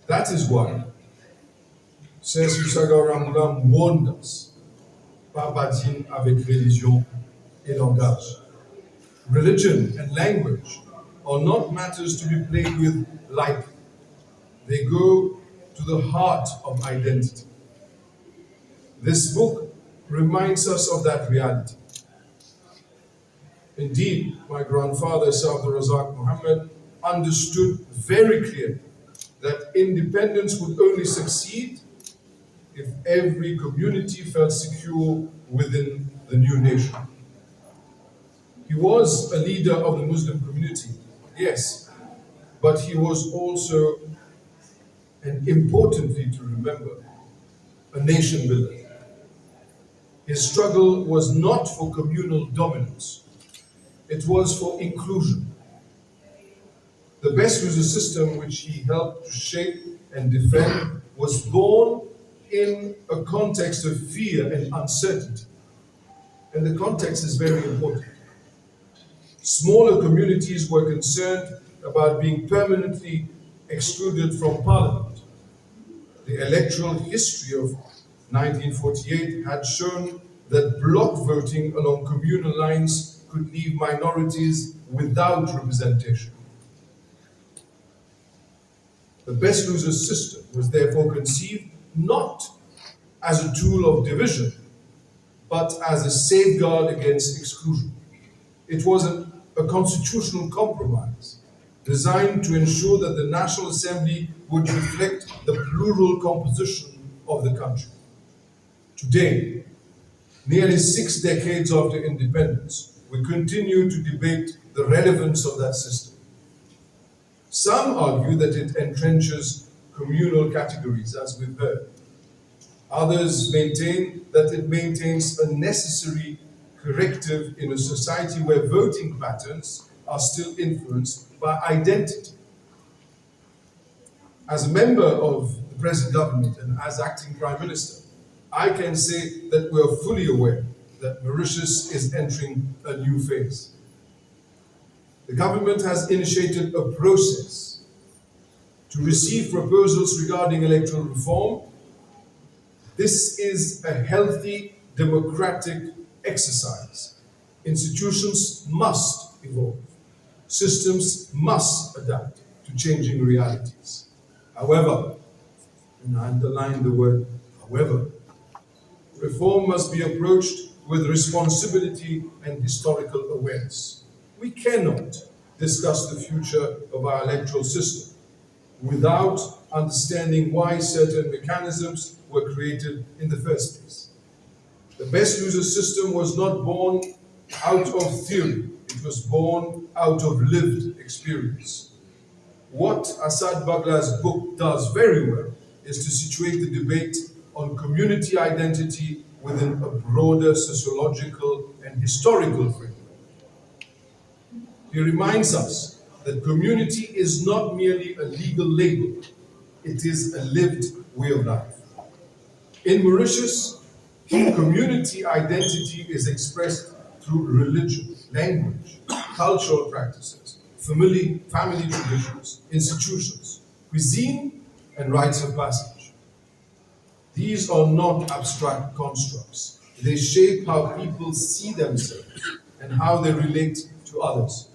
That is why Saint Susagarambulam warned us, pas bâtir avec religion et langage. Religion and language are not matters to be played with lightly. They go to the heart of identity. This book reminds us of that reality. Indeed, my grandfather, Sir Abdul Razak Muhammad, understood very clearly that independence would only succeed if every community felt secure within the new nation. He was a leader of the Muslim community, yes, but he was also, and importantly to remember, a nation builder. His struggle was not for communal dominance, it was for inclusion. The best loser system which he helped to shape and defend was born in a context of fear and uncertainty. And the context is very important. Smaller communities were concerned about being permanently excluded from parliament. The electoral history of 1948 had shown that bloc voting along communal lines could leave minorities without representation. The best loser system was therefore conceived not as a tool of division, but as a safeguard against exclusion. It was a constitutional compromise designed to ensure that the National Assembly would reflect the plural composition of the country. Today, nearly 6 decades after independence, we continue to debate the relevance of that system. Some argue that it entrenches communal categories, as we've heard. Others maintain that it maintains a necessary corrective in a society where voting patterns are still influenced by identity. As a member of the present government and as acting Prime Minister, I can say that we are fully aware that Mauritius is entering a new phase. The government has initiated a process to receive proposals regarding electoral reform. This is a healthy democratic exercise. Institutions must evolve. Systems must adapt to changing realities. However, and I underline the word however, reform must be approached with responsibility and historical awareness. We cannot discuss the future of our electoral system without understanding why certain mechanisms were created in the first place. The best loser system was not born out of theory, it was born out of lived experience. What Asad Bagla's book does very well is to situate the debate on community identity within a broader sociological and historical framework. He reminds us that community is not merely a legal label, it is a lived way of life. In Mauritius, community identity is expressed through religion, language, cultural practices, family traditions, institutions, cuisine, and rites of passage. These are not abstract constructs. They shape how people see themselves and how they relate to others.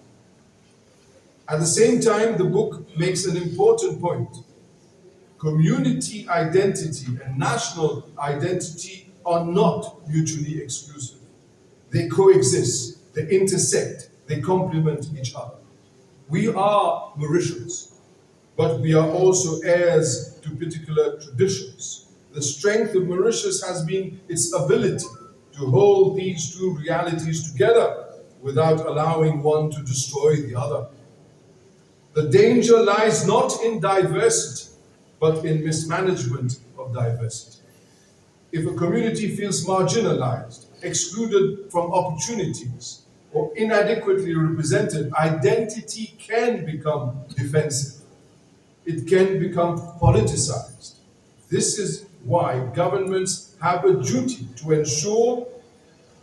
At the same time, the book makes an important point. Community identity and national identity are not mutually exclusive. They coexist, they intersect, they complement each other. We are Mauritians, but we are also heirs to particular traditions. The strength of Mauritius has been its ability to hold these two realities together without allowing one to destroy the other. The danger lies not in diversity, but in mismanagement of diversity. If a community feels marginalized, excluded from opportunities, or inadequately represented, identity can become defensive. It can become politicized. This is why governments have a duty to ensure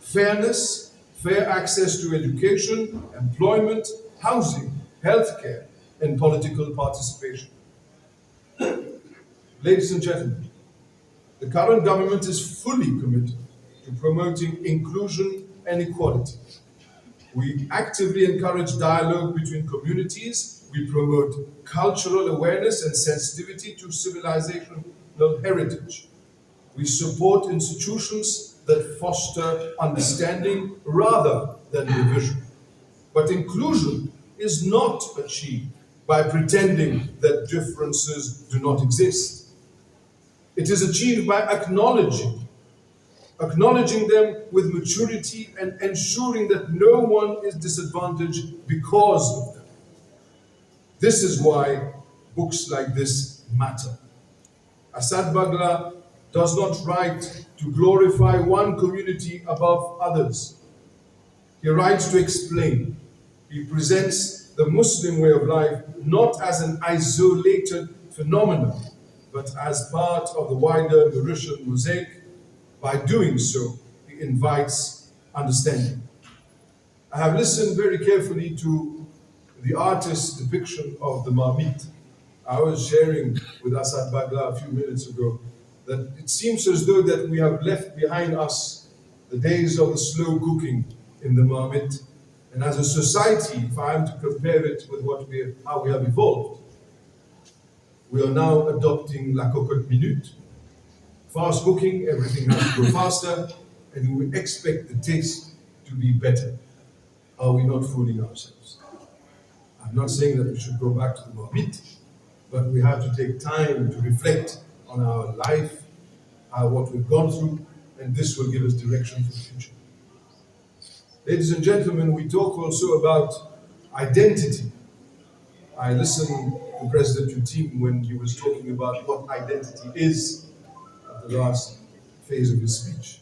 fairness, fair access to education, employment, housing, healthcare, and political participation. Ladies and gentlemen, the current government is fully committed to promoting inclusion and equality. We actively encourage dialogue between communities. We promote cultural awareness and sensitivity to civilizational heritage. We support institutions that foster understanding rather than division. But inclusion is not achieved by pretending that differences do not exist. It is achieved by acknowledging them with maturity and ensuring that no one is disadvantaged because of them. This is why books like this matter. Asad Bagla does not write to glorify one community above others. He writes to explain. He presents the Muslim way of life not as an isolated phenomenon, but as part of the wider Mauritian mosaic. By doing so, he invites understanding. I have listened very carefully to the artist's depiction of the marmite. I was sharing with Asad Bagla a few minutes ago that it seems as though that we have left behind us the days of the slow cooking in the marmite. And as a society, if I am to compare it with how we have evolved, we are now adopting la cocotte minute. Fast cooking, everything has to go faster, and we expect the taste to be better. Are we not fooling ourselves? I'm not saying that we should go back to the marmite, but we have to take time to reflect on our life, what we've gone through, and this will give us direction for the future. Ladies and gentlemen, we talk also about identity. I listened to President Utim when he was talking about what identity is at the last phase of his speech.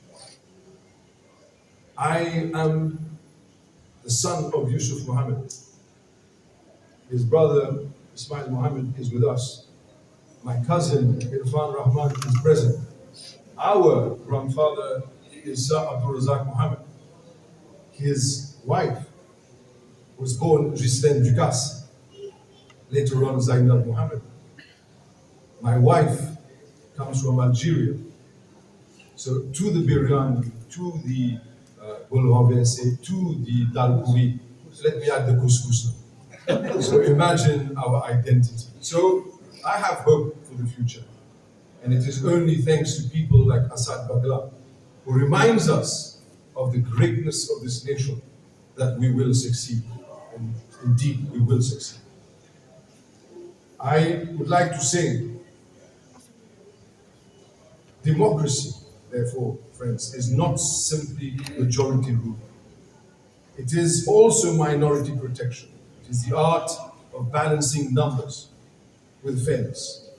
I am the son of Yusuf Mohammed. His brother Ismail Mohammed is with us. My cousin Irfan Rahman is present. Our grandfather is Sir Abdul Razak Mohammed. His wife was born Ghislaine Ducasse, later on Zainab Mohammed. My wife comes from Algeria. So to the biryani, to the bol renversé, to the dal puri, let me add the couscous now. So imagine our identity. So I have hope for the future. And it is only thanks to people like Asad Bagla, who reminds us of the greatness of this nation, that we will succeed. And indeed, we will succeed. I would like to say, democracy, therefore, friends, is not simply majority rule. It is also minority protection. It is the art of balancing numbers with fairness.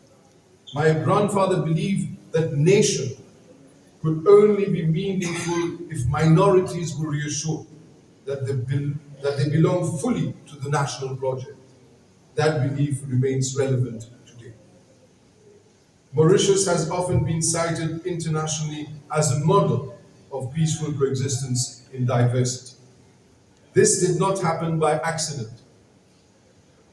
My grandfather believed that nation could only be meaningful if minorities were reassured that they belong fully to the national project. That belief remains relevant today. Mauritius has often been cited internationally as a model of peaceful coexistence in diversity. This did not happen by accident.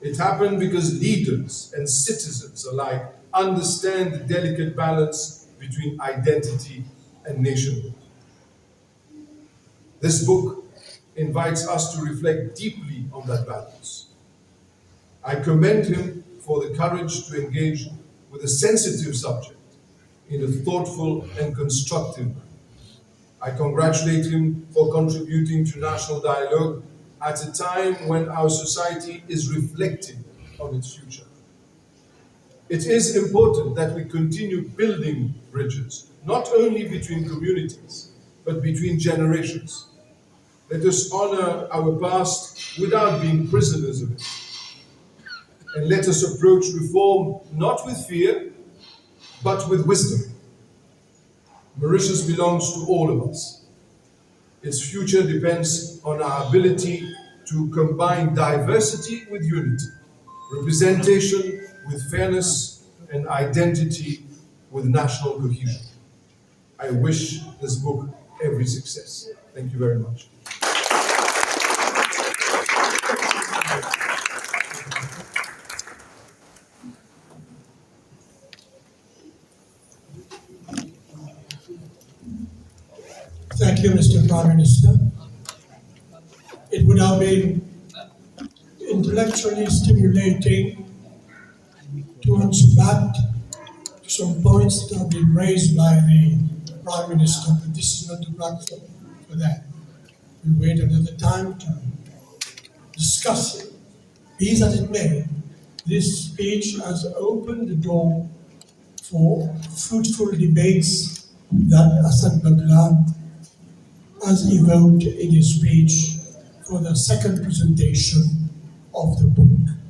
It happened because leaders and citizens alike understand the delicate balance between identity and nationhood. This book invites us to reflect deeply on that balance. I commend him for the courage to engage with a sensitive subject in a thoughtful and constructive manner. I congratulate him for contributing to national dialogue at a time when our society is reflecting on its future. It is important that we continue building bridges, not only between communities, but between generations. Let us honor our past without being prisoners of it. And let us approach reform not with fear, but with wisdom. Mauritius belongs to all of us. Its future depends on our ability to combine diversity with unity, representation with fairness, and identity with national cohesion. I wish this book every success. Thank you very much. Thank you, Mr. Prime Minister. It will have been intellectually stimulating to answer back to some points that have been raised by the Prime Minister, but this is not the platform for that. We'll wait another time to discuss it. Be that it may, this speech has opened the door for fruitful debates that Hassan Bagla has evoked in his speech for the second presentation of the book.